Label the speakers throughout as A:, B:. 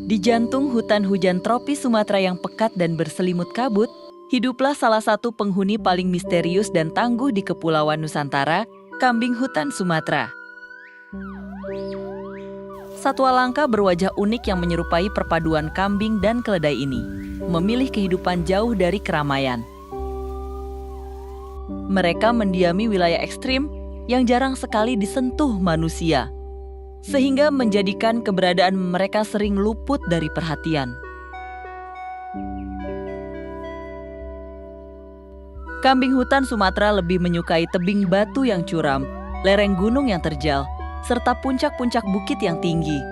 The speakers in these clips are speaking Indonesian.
A: Di jantung hutan hujan tropis Sumatera yang pekat dan berselimut kabut, hiduplah salah satu penghuni paling misterius dan tangguh di Kepulauan Nusantara, kambing hutan Sumatera. Satwa langka berwajah unik yang menyerupai perpaduan kambing dan keledai ini, memilih kehidupan jauh dari keramaian. Mereka mendiami wilayah ekstrim yang jarang sekali disentuh manusia, sehingga menjadikan keberadaan mereka sering luput dari perhatian. Kambing hutan Sumatera lebih menyukai tebing batu yang curam, lereng gunung yang terjal, serta puncak-puncak bukit yang tinggi.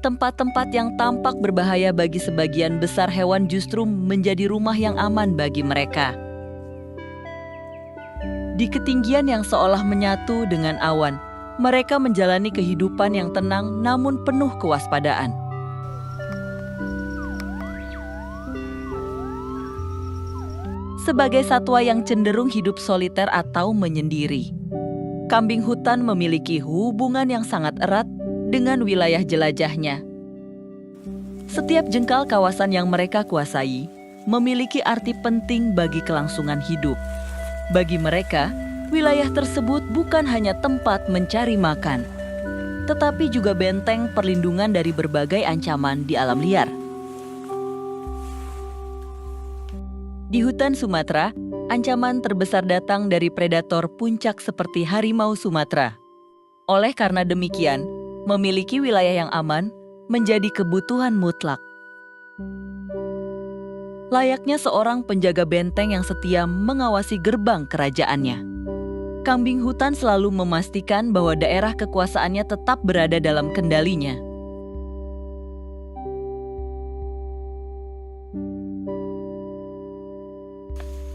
A: Tempat-tempat yang tampak berbahaya bagi sebagian besar hewan justru menjadi rumah yang aman bagi mereka. Di ketinggian yang seolah menyatu dengan awan, mereka menjalani kehidupan yang tenang namun penuh kewaspadaan. Sebagai satwa yang cenderung hidup soliter atau menyendiri, kambing hutan memiliki hubungan yang sangat erat dengan wilayah jelajahnya. Setiap jengkal kawasan yang mereka kuasai memiliki arti penting bagi kelangsungan hidup. Bagi mereka, wilayah tersebut bukan hanya tempat mencari makan, tetapi juga benteng perlindungan dari berbagai ancaman di alam liar. Di hutan Sumatera, ancaman terbesar datang dari predator puncak seperti harimau Sumatera. Oleh karena demikian, memiliki wilayah yang aman menjadi kebutuhan mutlak. Layaknya seorang penjaga benteng yang setia mengawasi gerbang kerajaannya, kambing hutan selalu memastikan bahwa daerah kekuasaannya tetap berada dalam kendalinya.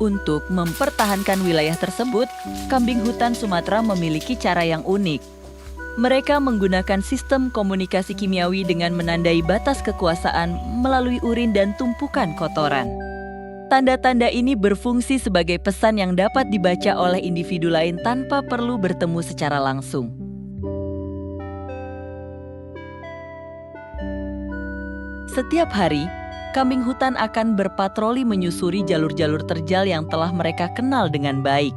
A: Untuk mempertahankan wilayah tersebut, kambing hutan Sumatera memiliki cara yang unik. Mereka menggunakan sistem komunikasi kimiawi dengan menandai batas kekuasaan melalui urin dan tumpukan kotoran. Tanda-tanda ini berfungsi sebagai pesan yang dapat dibaca oleh individu lain tanpa perlu bertemu secara langsung. Setiap hari, kambing hutan akan berpatroli menyusuri jalur-jalur terjal yang telah mereka kenal dengan baik.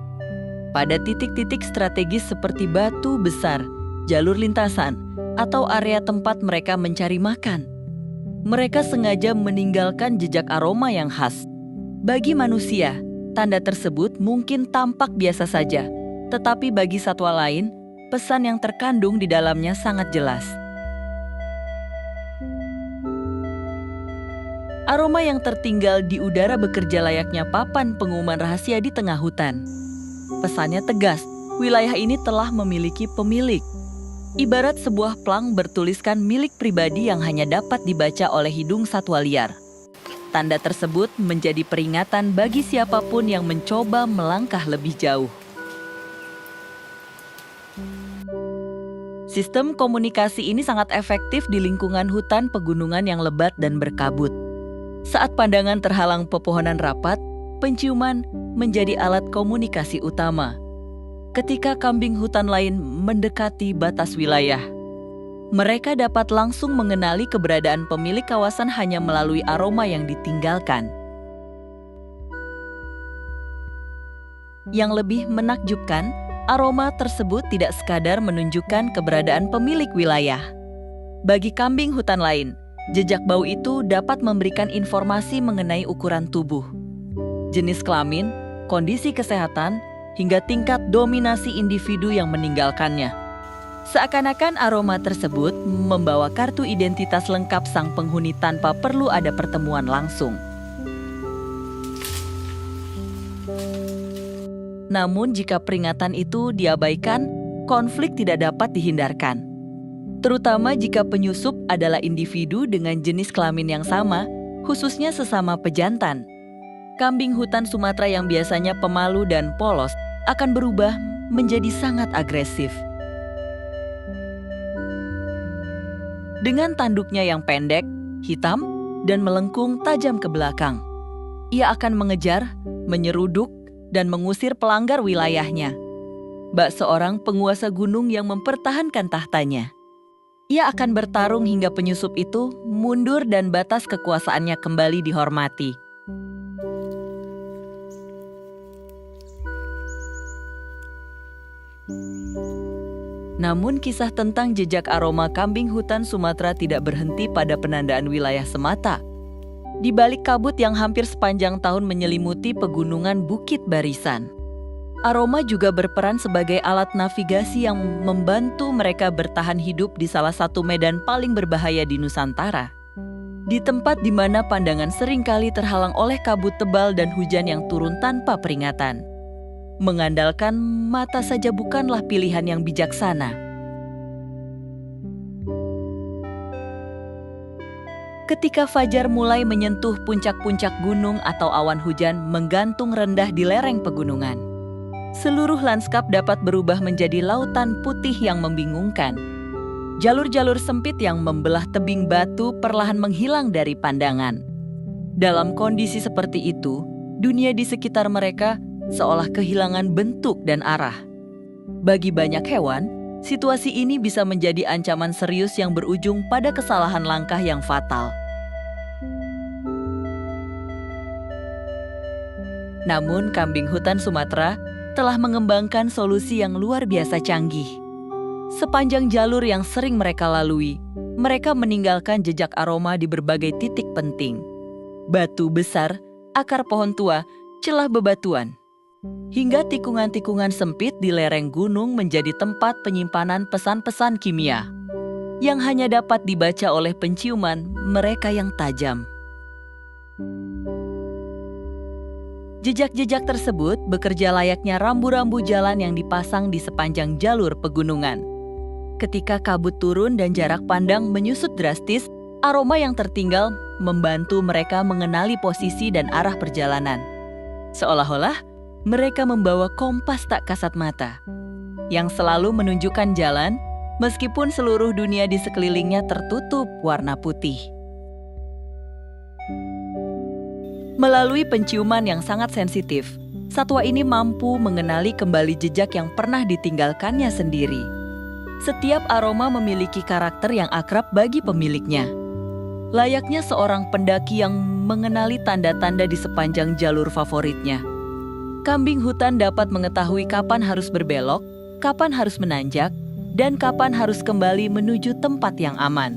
A: Pada titik-titik strategis seperti batu besar, jalur lintasan, atau area tempat mereka mencari makan, mereka sengaja meninggalkan jejak aroma yang khas. Bagi manusia, tanda tersebut mungkin tampak biasa saja, tetapi bagi satwa lain, pesan yang terkandung di dalamnya sangat jelas. Aroma yang tertinggal di udara bekerja layaknya papan pengumuman rahasia di tengah hutan. Pesannya tegas, wilayah ini telah memiliki pemilik. Ibarat sebuah plang bertuliskan milik pribadi yang hanya dapat dibaca oleh hidung satwa liar. Tanda tersebut menjadi peringatan bagi siapapun yang mencoba melangkah lebih jauh. Sistem komunikasi ini sangat efektif di lingkungan hutan pegunungan yang lebat dan berkabut. Saat pandangan terhalang pepohonan rapat, penciuman menjadi alat komunikasi utama. Ketika kambing hutan lain mendekati batas wilayah, mereka dapat langsung mengenali keberadaan pemilik kawasan hanya melalui aroma yang ditinggalkan. Yang lebih menakjubkan, aroma tersebut tidak sekadar menunjukkan keberadaan pemilik wilayah. Bagi kambing hutan lain, jejak bau itu dapat memberikan informasi mengenai ukuran tubuh, jenis kelamin, kondisi kesehatan, hingga tingkat dominasi individu yang meninggalkannya. Seakan-akan aroma tersebut membawa kartu identitas lengkap sang penghuni tanpa perlu ada pertemuan langsung. Namun jika peringatan itu diabaikan, konflik tidak dapat dihindarkan. Terutama jika penyusup adalah individu dengan jenis kelamin yang sama, khususnya sesama pejantan. Kambing hutan Sumatera yang biasanya pemalu dan polos akan berubah menjadi sangat agresif. Dengan tanduknya yang pendek, hitam, dan melengkung tajam ke belakang. Ia akan mengejar, menyeruduk, dan mengusir pelanggar wilayahnya. Bak seorang penguasa gunung yang mempertahankan tahtanya. Ia akan bertarung hingga penyusup itu mundur dan batas kekuasaannya kembali dihormati. Namun kisah tentang jejak aroma kambing hutan Sumatera tidak berhenti pada penandaan wilayah semata. Di balik kabut yang hampir sepanjang tahun menyelimuti pegunungan Bukit Barisan, aroma juga berperan sebagai alat navigasi yang membantu mereka bertahan hidup di salah satu medan paling berbahaya di Nusantara. Di tempat di mana pandangan seringkali terhalang oleh kabut tebal dan hujan yang turun tanpa peringatan. Mengandalkan mata saja bukanlah pilihan yang bijaksana. Ketika fajar mulai menyentuh puncak-puncak gunung atau awan hujan menggantung rendah di lereng pegunungan, seluruh lanskap dapat berubah menjadi lautan putih yang membingungkan. Jalur-jalur sempit yang membelah tebing batu perlahan menghilang dari pandangan. Dalam kondisi seperti itu, dunia di sekitar mereka seolah kehilangan bentuk dan arah. Bagi banyak hewan, situasi ini bisa menjadi ancaman serius yang berujung pada kesalahan langkah yang fatal. Namun, kambing hutan Sumatera telah mengembangkan solusi yang luar biasa canggih. Sepanjang jalur yang sering mereka lalui, mereka meninggalkan jejak aroma di berbagai titik penting. Batu besar, akar pohon tua, celah bebatuan, hingga tikungan-tikungan sempit di lereng gunung menjadi tempat penyimpanan pesan-pesan kimia yang hanya dapat dibaca oleh penciuman mereka yang tajam. Jejak-jejak tersebut bekerja layaknya rambu-rambu jalan yang dipasang di sepanjang jalur pegunungan. Ketika kabut turun dan jarak pandang menyusut drastis, aroma yang tertinggal membantu mereka mengenali posisi dan arah perjalanan. Seolah-olah mereka membawa kompas tak kasat mata, yang selalu menunjukkan jalan meskipun seluruh dunia di sekelilingnya tertutup warna putih. Melalui penciuman yang sangat sensitif, satwa ini mampu mengenali kembali jejak yang pernah ditinggalkannya sendiri. Setiap aroma memiliki karakter yang akrab bagi pemiliknya. Layaknya seorang pendaki yang mengenali tanda-tanda di sepanjang jalur favoritnya. Kambing hutan dapat mengetahui kapan harus berbelok, kapan harus menanjak, dan kapan harus kembali menuju tempat yang aman.